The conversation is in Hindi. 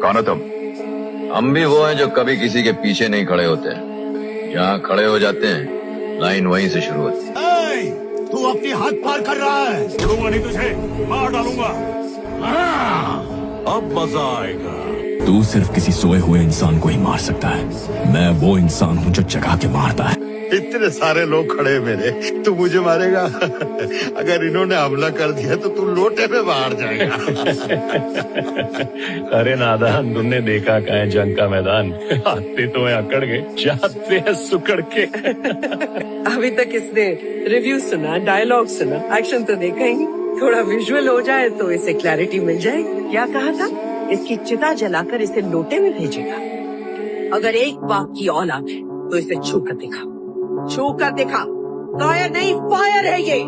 कौन हो तुम? हम भी वो हैं जो कभी किसी के पीछे नहीं खड़े होते। जहाँ खड़े हो जाते हैं लाइन वहीं से शुरू होती है। तू अपनी हद पार कर रहा है। छोड़ूंगा नहीं तुझे, मार डालूंगा। अब मजा आएगा। तू सिर्फ किसी सोए हुए इंसान को ही मार सकता है। मैं वो इंसान हूँ जो जगा के मारता है। इतने सारे लोग खड़े मेरे, तू मुझे मारेगा? अगर इन्होंने हमला कर दिया तो तू लोटे में बाहर जाएगा। अरे नादान, तुमने देखा कहाँ है जंग का मैदान? आते तो है अकड़ के, जाते हैं सुकड़ के। अभी तक इसने रिव्यू सुना, डायलॉग सुना, एक्शन तो देखा ही नहीं। थोड़ा विजुअल हो जाए तो इसे क्लैरिटी मिल जाएगी। क्या कहा था? इसकी चिता जलाकर इसे लोटे में भेजेगा। अगर एक बाप की औलाद है तो इसे छू कर दिखा, छू कर दिखा। फायर नहीं, फायर है ये।